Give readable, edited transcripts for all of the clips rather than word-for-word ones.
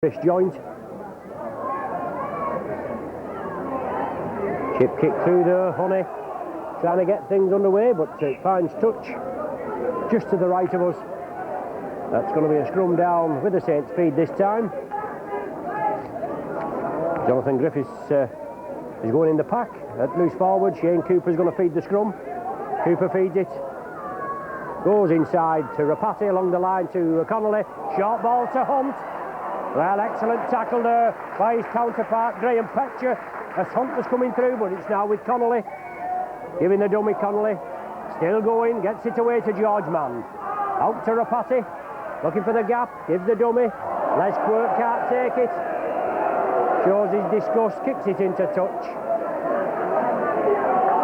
wrist joint. Chip kick through there, Honey, trying to get things underway, but it finds touch just to the right of us. That's going to be a scrum down with the Saints feed this time. Jonathan Griffiths is going in the pack at loose forward. Shane Cooper's going to feed the scrum. Cooper feeds it. Goes inside to Rapati, along the line to Connolly. Short ball to Hunt. Well, excellent tackle there by his counterpart, Graham Petcher, as Hunt was coming through, but it's now with Connolly. Giving the dummy Connolly. Still going, gets it away to George Mann. Out to Rapati, looking for the gap, gives the dummy. Les Quirk can't take it. Shows his disgust, kicks it into touch.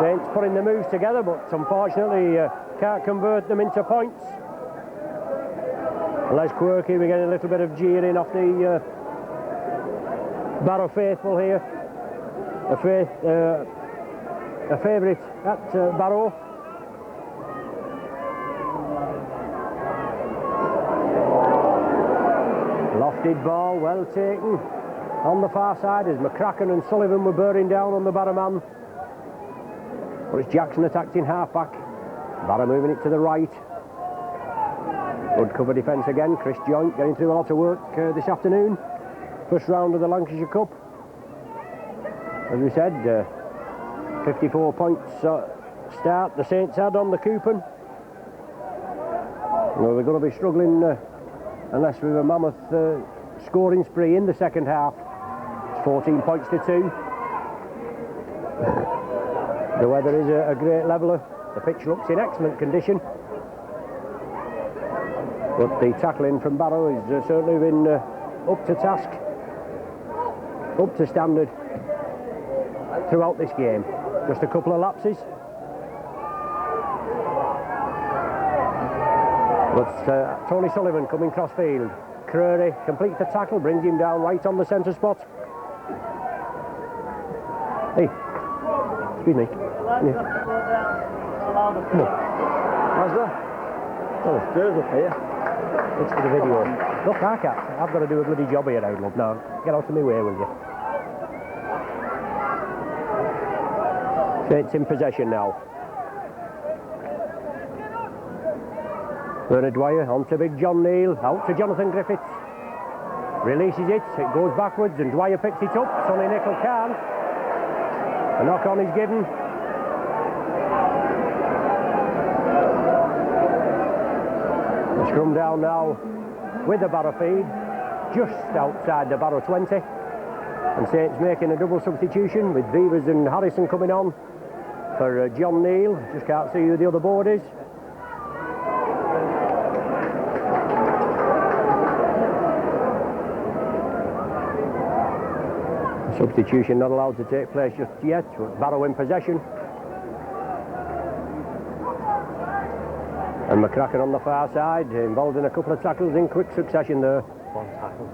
Saints putting the moves together, but unfortunately can't convert them into points. Les Quirky, we're getting a little bit of jeering off the Barrow faithful here. A favourite at Barrow. Lofted ball, well taken on the far side as McCracken and Sullivan were bearing down on the Barrow man. But it's Jackson attacked in half-back. Barrow moving it to the right. Good cover defence again. Chris Joint getting through a lot of work this afternoon. First round of the Lancashire Cup. As we said, 54 points start the Saints had on the Coupon. Well, we're going to be struggling unless we have a mammoth scoring spree in the second half. It's 14 points to 2. The weather is a great leveller. The pitch looks in excellent condition. But the tackling from Barrow has certainly been up to task, up to standard throughout this game. Just a couple of lapses. But Tony Sullivan coming cross field. Creary completes the tackle, brings him down right on the centre spot. Hey, excuse me. Yeah. Come on. How's that? Oh, stairs up here. It's for the video. Look, I can't. I've got to do a bloody job here now, love. Now, get out of my way, will you? Saints in possession now. Bernard Dwyer on to big John Neal. Out to Jonathan Griffiths. Releases it. It goes backwards and Dwyer picks it up. Sonny Nicol can. A knock on is given. The scrum down now with the Barrow feed, just outside the Barrow 20. And Saints making a double substitution with Beavers and Harrison coming on for John Neal. Just can't see who the other board is. Substitution not allowed to take place just yet, but Barrow in possession. And McCracken on the far side, involved in a couple of tackles in quick succession there. One tackle.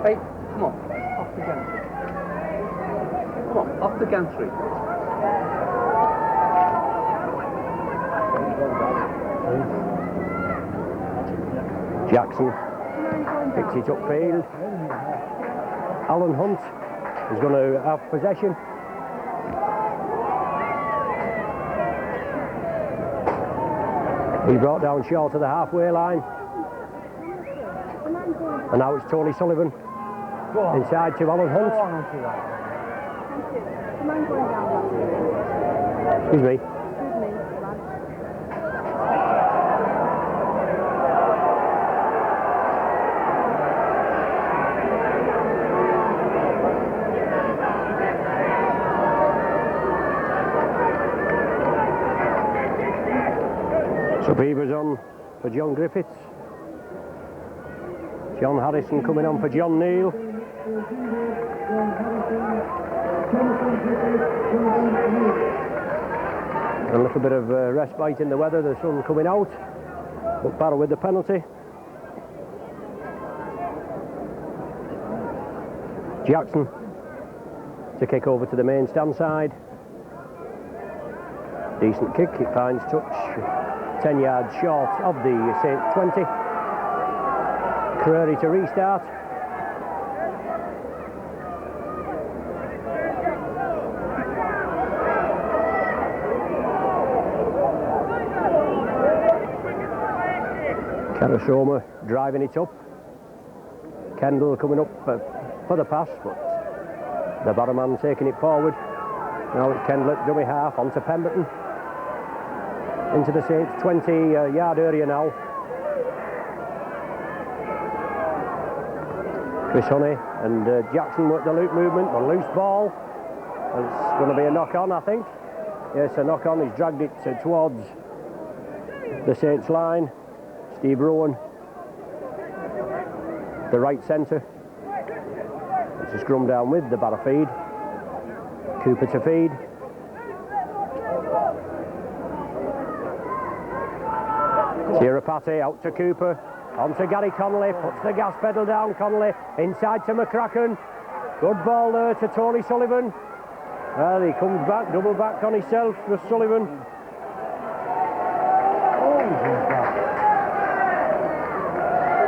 Hey, come on, off the gantry. Come on, off the gantry. Jackson picks it upfield. Alan Hunt is going to have possession. He brought down short of the halfway line. And now it's Tony Sullivan inside to Alan Hunt. Excuse me. So Beavers on for John Griffiths. John Harrison coming on for John Neal. A little bit of respite in the weather, the sun coming out. But Barrow with the penalty. Jackson to kick over to the main stand side. Decent kick, it finds touch 10 yards short of the Saints 20. Creary to restart. Karasoma driving it up. Kendall coming up for the pass, but the Barrowman taking it forward. Now it's Kendall at dummy half onto Pemberton. Into the Saints 20-yard area now. Chris Honey and Jackson work the loop movement, a loose ball. It's going to be a knock-on, I think. Yes, a knock-on. He's dragged it towards the Saints line. Steve Rowan, the right centre. It's a scrum down with the Barrow feed. Cooper to feed. Tirapati out to Cooper. On to Gary Connolly, puts the gas pedal down. Connolly inside to McCracken. Good ball there to Tony Sullivan. Well, he comes back, double back on himself for Sullivan.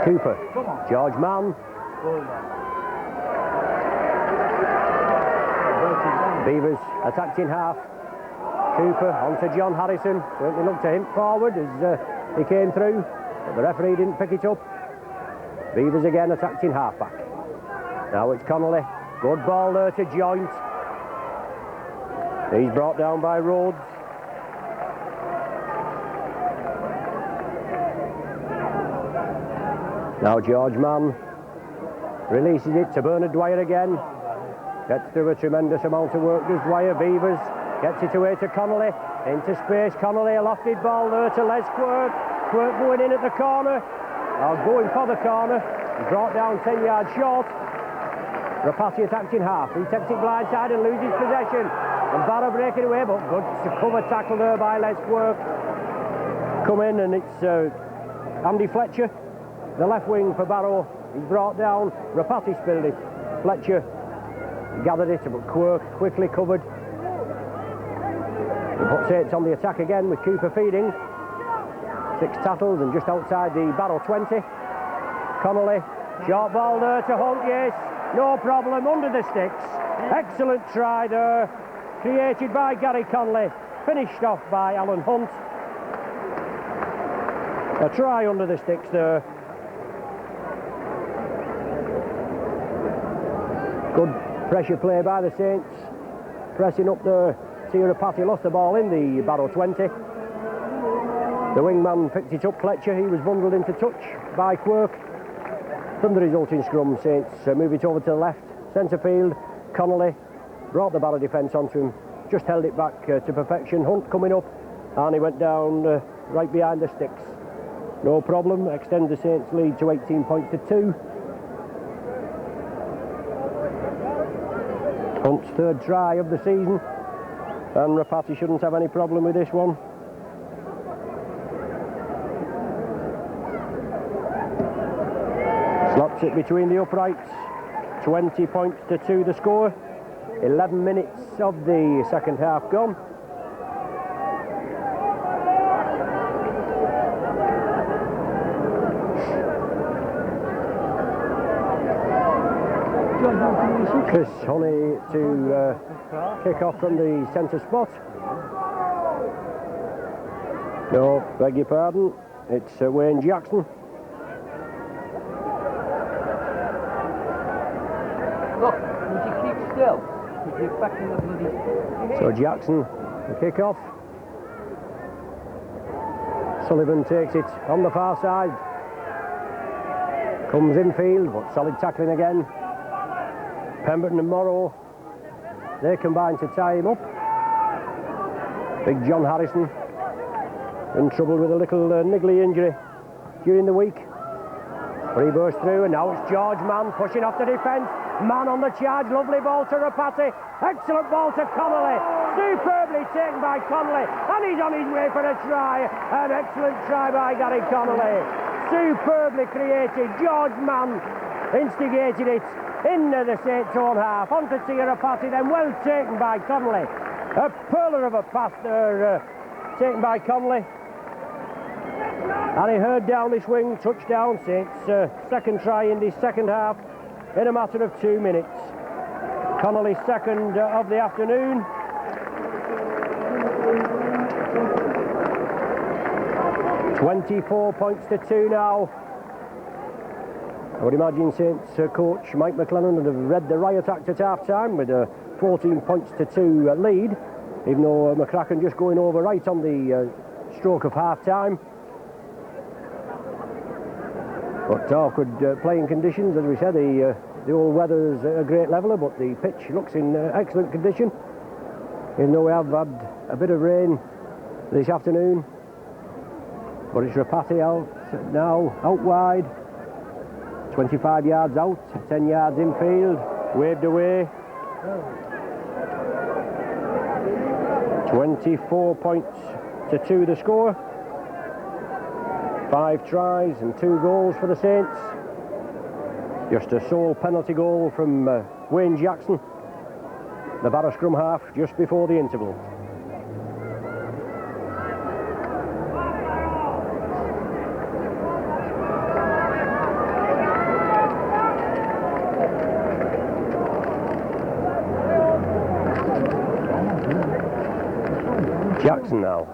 Cooper, George Mann. Beavers attacked in half. Cooper on to John Harrison. Certainly looked to him forward as he came through, but the referee didn't pick it up. Beavers again attacked in half back. Now it's Connolly. Good ball there to Joint. He's brought down by Rhodes. Now George Mann releases it to Bernard Dwyer again. Gets through a tremendous amount of work, does Dwyer. Beavers gets it away to Connolly. Into space, Connolly, a lofted ball there to Les Quirk. Quirk going in at the corner. Going for the corner. He's brought down 10 yards short. Rapati attacked in half. He takes it blindside and loses possession. And Barrow breaking away, but good cover tackle there by Les Quirk. Come in and it's Andy Fletcher. The left wing for Barrow, he's brought down. Rapati spilled it. Fletcher gathered it, but Quirk quickly covered. He puts Saints on the attack again with Cooper feeding. 6 tackles and just outside the Barrow 20. Connolly, short ball there to Hunt, yes. No problem, under the sticks. Excellent try there. Created by Gary Connolly. Finished off by Alan Hunt. A try under the sticks there. Good pressure play by the Saints. Pressing up there. Tirapati lost the ball in the Barrow 20. The wingman picked it up, Fletcher. He was bundled into touch by Quirk. From the resulting scrum, Saints move it over to the left. Centre field, Connolly brought the Barrow defence onto him. Just held it back to perfection. Hunt coming up. And he went down right behind the sticks. No problem. Extend the Saints lead to 18 points to 2. Hunt's 3rd try of the season, and Rapati shouldn't have any problem with this one. Slots it between the uprights. 20 points to 2 the score. 11 minutes of the second half gone. Chris Honey to kick off from the centre spot. No, beg your pardon, it's Wayne Jackson. Look, would you keep still? Would you back in the bloody... So Jackson, the kick off. Sullivan takes it on the far side. Comes infield, but solid tackling again. Pemberton and Morrow, they combine to tie him up. Big John Harrison in trouble with a little niggly injury during the week. But he burst through, and now it's George Mann pushing off the defence. Mann on the charge, lovely ball to Rapati. Excellent ball to Connolly. Superbly taken by Connolly, and he's on his way for a try. An excellent try by Gary Connolly. Superbly created. George Mann instigated it. into the Saints' own half, onto Tirapati, then well taken by Connolly. A pearler of a pass there, taken by Connolly. And he heard down this wing, touchdown. Saints' second try in the second half in a matter of 2 minutes. Connolly's second of the afternoon. £24-2 now. I would imagine Saints coach Mike McLennan would have read the riot act at half-time with a 14-2 lead, even though McCracken just going over right on the stroke of half-time. But awkward playing conditions, as we said, the old weather's a great leveller, but the pitch looks in excellent condition. Even though we have had a bit of rain this afternoon. But it's Rapati out now, out wide. 25 yards out, 10 yards infield, waved away. 24-2 the score. 5 tries and 2 goals for the Saints. Just a sole penalty goal from Wayne Jackson, the Barrow scrum half, just before the interval. Jackson now.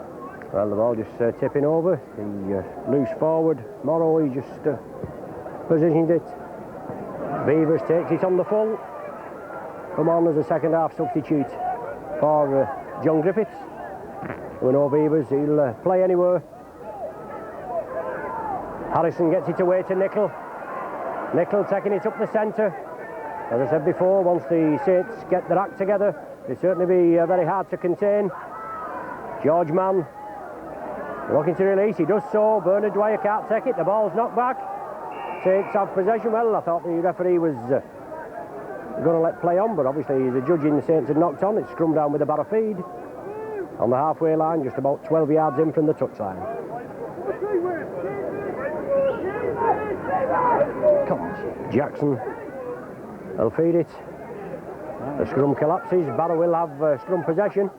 Well, the ball just tipping over. The loose forward. Morrow, he just positioned it. Beavers takes it on the full. Come on as a second half substitute for John Griffiths. We know Beavers, he'll play anywhere. Harrison gets it away to Nichol. Nichol taking it up the centre. As I said before, once the Saints get their act together, it'll certainly be very hard to contain. George Mann looking to release, he does so. Bernard Dwyer can't take it, the ball's knocked back. Saints have possession. Well, I thought the referee was going to let play on, but obviously the judge in the Saints had knocked on. It's scrum down with a Barrow feed on the halfway line, just about 12 yards in from the touchline. Come on, Jackson will feed it. The scrum collapses. Barrow will have scrum possession.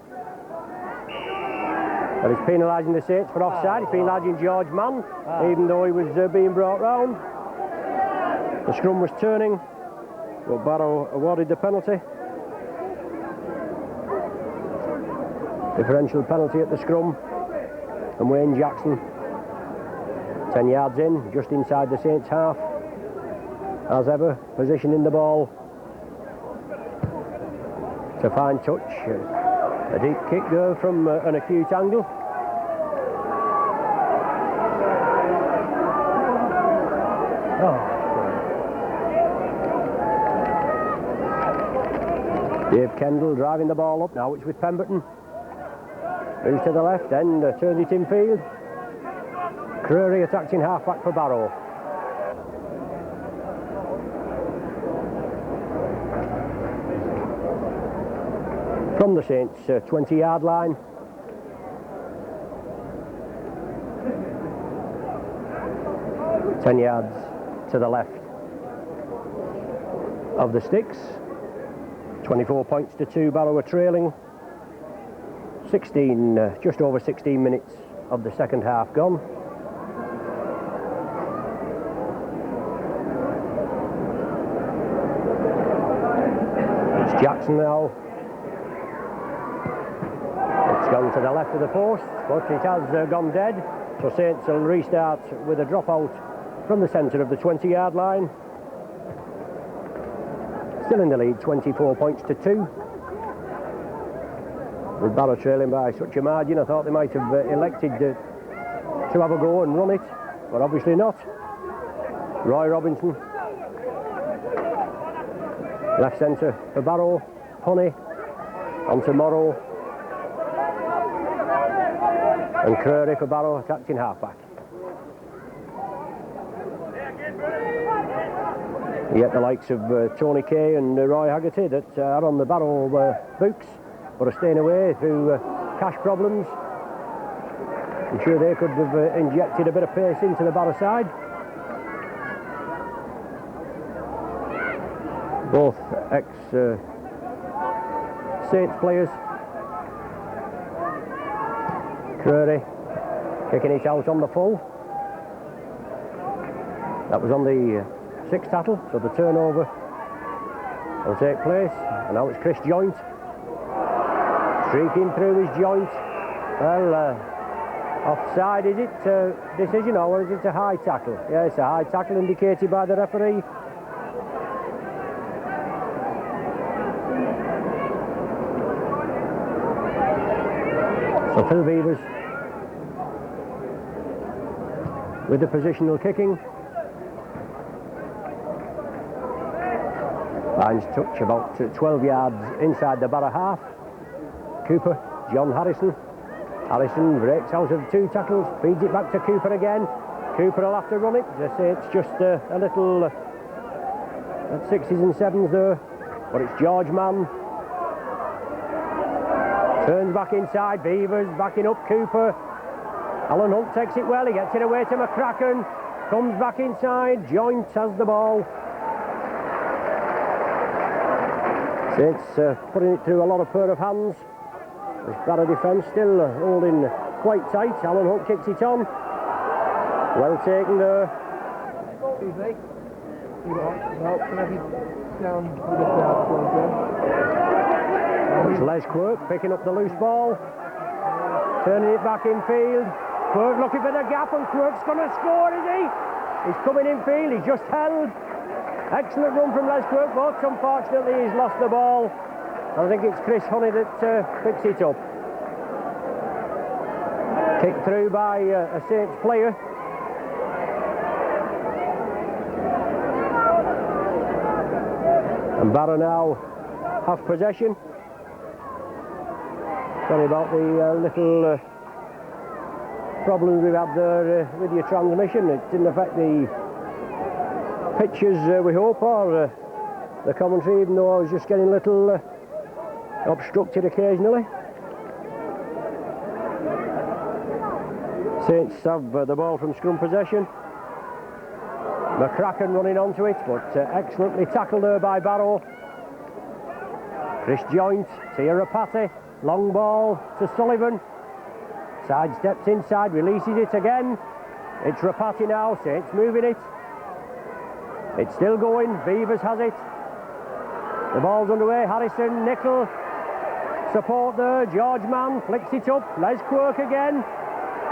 But he's penalising the Saints for offside. He's penalising George Mann, even though he was being brought round. The scrum was turning, but Barrow awarded the penalty. Differential penalty at the scrum. And Wayne Jackson, 10 yards in, just inside the Saints' half. As ever, positioning the ball to fine touch. A deep kick there from an acute angle. Dave Kendall driving the ball up now. It's with Pemberton. Moves to the left end, turns it infield. Creary attacked in half-back for Barrow. From the Saints' 20-yard line. Ten yards to the left of the sticks. 24-2, Barrow are trailing. just over 16 minutes of the second half gone. It's Jackson now. It's gone to the left of the post, but it has gone dead. So Saints will restart with a dropout from the centre of the 20-yard line. Still in the lead, 24-2. With Barrow trailing by such a margin, I thought they might have elected to have a go and run it, but obviously not. Roy Robinson. Left centre for Barrow. Honey. On to Morrow. And Creary for Barrow, attacked in half-back. Yet the likes of Tony Kay and Roy Haggerty that are on the Barrow books, but are staying away through cash problems. I'm sure they could have injected a bit of pace into the Barrow side. both ex-Saints players. Curry kicking it out on the full. That was on the 6th tackle, so the turnover will take place. And now it's Chris Joint streaking through his joint. Well, offside, is it decision, or is it a high tackle? Yeah, it's a high tackle indicated by the referee. So Phil Beavers with the positional kicking. Line's touch about 12 yards inside the Barrow half. Cooper, John Harrison. Harrison breaks out of 2 tackles, feeds it back to Cooper again. Cooper will have to run it. As I say, it's just a little at 6s and 7s there. But it's George Mann. Turns back inside, Beavers backing up Cooper. Alan Hunt takes it well, he gets it away to McCracken. Comes back inside, Joint has the ball. Saints putting it through a lot of pair of hands. This Barrow defence still holding quite tight. Alan Hunt kicks it on. Well taken there. Excuse me. No, can I be down with It's Les Quirk picking up the loose ball. Turning it back in field. Quirk looking for the gap, and Quirk's going to score, is he? He's coming in field, he's just held. Excellent run from Les Quirk, but unfortunately he's lost the ball. I think it's Chris Honey that picks it up. Kicked through by a Saints player. And Barrow now have possession. Sorry about the little problems we've had there with your transmission. It didn't affect the pictures, we hope, or the commentary, even though I was just getting a little obstructed occasionally. Saints have the ball from scrum possession. McCracken running onto it, but excellently tackled there by Barrow. Chris Joint, Tia Rapati, long ball to Sullivan. Side steps inside, releases it again. It's Rapati now, Saints moving it. It's still going, Beavers has it. The ball's underway, Harrison, Nickel. Support there, George Mann flicks it up. Les Quirk again.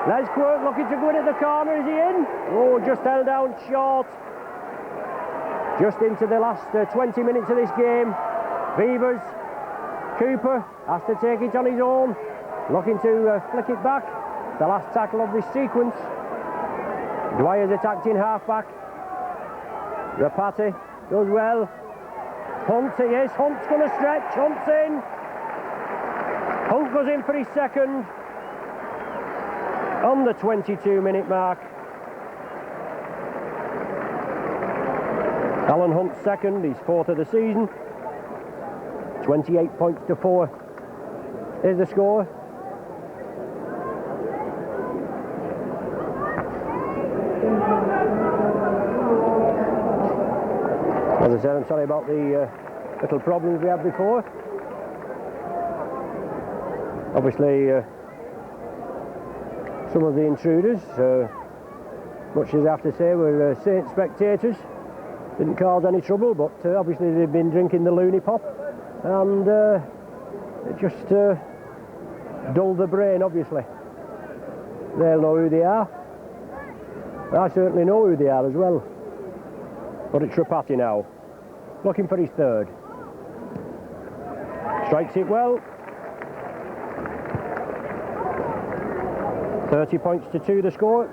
Les Quirk looking to go in at the corner, is he in? Oh, just held down short. Just into the last 20 minutes of this game. Beavers, Cooper has to take it on his own. Looking to flick it back. The last tackle of this sequence. Dwyer's attacked in half-back. Rapati does well. Hunt, yes, Hunt's going to stretch. Hunt's in. Hunt goes in for his second on the 22-minute mark. Alan Hunt's second, his 4th of the season. 28 points to 4 is the score. As I said, I'm sorry about the little problems we had before. Obviously, some of the intruders, much as I have to say, were Saints spectators. Didn't cause any trouble, but obviously they've been drinking the loony pop, and it just dulled the brain, obviously. They'll know who they are. I certainly know who they are as well. But it's Rapati now, looking for his third. Strikes it well. 30 points to 2 the score.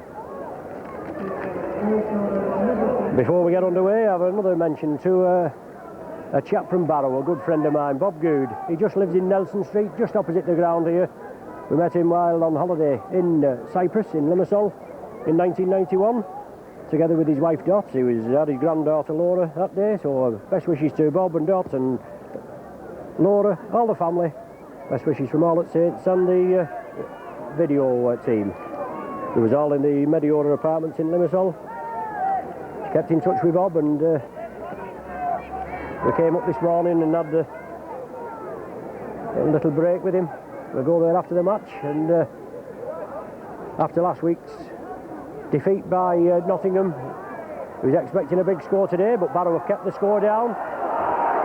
Before we get underway, I have another mention to a chap from Barrow, a good friend of mine, Bob Good. He just lives in Nelson Street, just opposite the ground here. We met him while on holiday in Cyprus, in Limassol, in 1991, together with his wife Dot. He had his granddaughter Laura that day, so best wishes to Bob and Dot and Laura, all the family. Best wishes from all at Saints and the video team. It was all in the Mediora apartments in Limassol. Kept in touch with Bob, and We came up this morning and had a little break with him. We'll go there after the match, and after last week's defeat by Nottingham, he was expecting a big score today, but Barrow have kept the score down.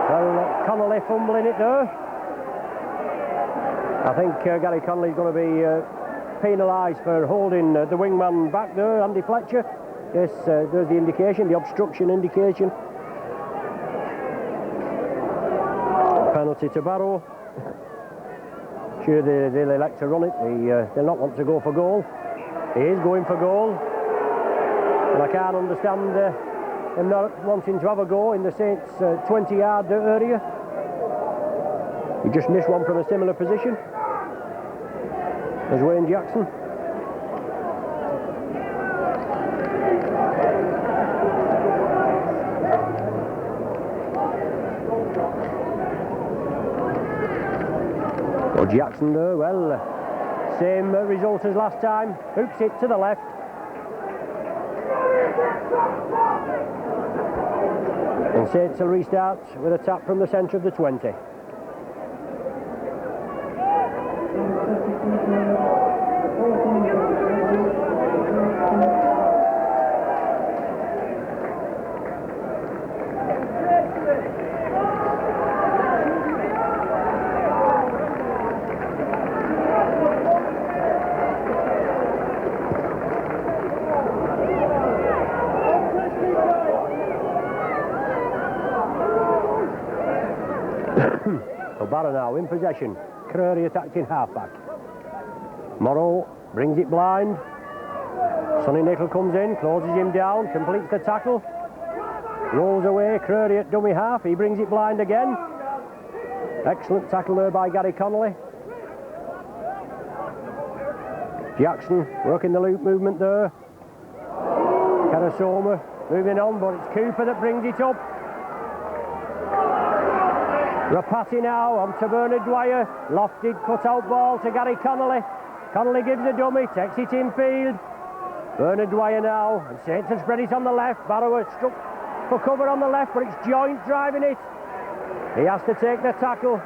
Well, Connolly fumbling it there. I think Gary Connolly's going to be penalised for holding the wingman back there, Andy Fletcher. Yes, there's the indication, the obstruction indication. Penalty to Barrow. Sure, they'll elect to run it. They'll not want to go for goal. He is going for goal. And I can't understand him not wanting to have a go in the Saints' 20-yard area. He just missed one from a similar position as Wayne Jackson. Well, Jackson there, well, same result as last time. Hooks it to the left. And Saints will restart with a tap from the centre of the 20. Barrow now in possession. Curry attacking half-back. Morrow brings it blind. Sonny Nicol comes in, closes him down, completes the tackle. Rolls away, Curry at dummy half. He brings it blind again. Excellent tackle there by Gary Connolly. Jackson working the loop movement there. Karasoma moving on, but it's Cooper that brings it up. Rapati now on to Bernard Dwyer. Lofted cut-out ball to Gary Connolly. Connolly gives a dummy, takes it in field. Bernard Dwyer now, and Saints have spread it on the left. Barrow has struck for cover on the left, but it's Joint driving it. He has to take the tackle.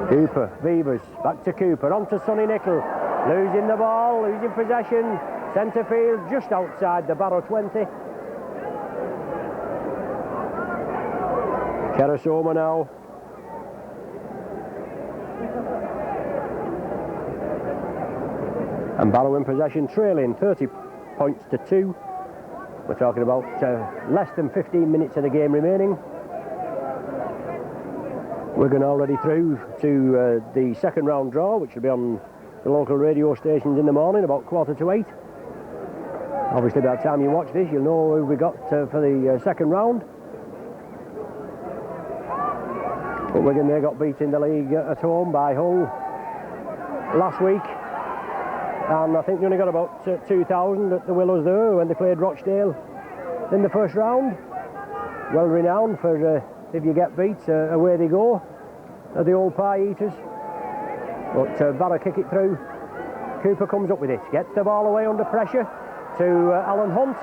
Cooper, Beavers, back to Cooper, on to Sonny Nicol. Losing the ball, losing possession. Centre field, just outside the Barrow 20. Karasoma now. And Barrow in possession, trailing 30 points to 2. We're talking about less than 15 minutes of the game remaining. Wigan already through to the second round draw, which will be on the local radio stations in the morning, about 7:45. Obviously, by the time you watch this, you'll know who we got for the second round. But Wigan, they got beat in the league at home by Hull last week. And I think they only got about 2,000 at the Willows there when they played Rochdale in the first round. Well renowned for if you get beat, away they go. The old pie eaters. But Barrow kick it through. Cooper comes up with it, gets the ball away under pressure to Alan Hunt.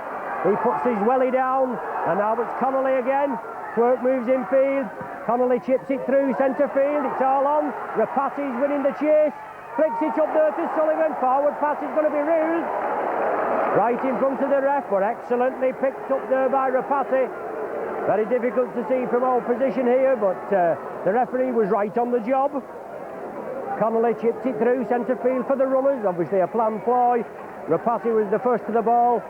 He puts his welly down, and now it's Connolly again. Twerk moves in field. Connolly chips it through centre field. It's all on. Rapati's winning the chase. Flicks it up there to Sullivan. Forward pass is going to be ruled. Right in front of the ref, but excellently picked up there by Rapati. Very difficult to see from our position here, but the referee was right on the job. Connolly chipped it through centre field for the runners. Obviously a planned ploy. Rapati was the first to the ball.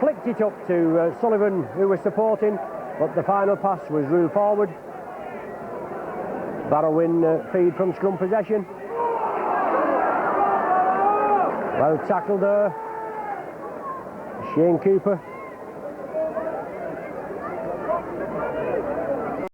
Flicked it up to Sullivan, who was supporting, but the final pass was ruled forward. Barrow win feed from scrum possession. Well tackled there. Shane Cooper.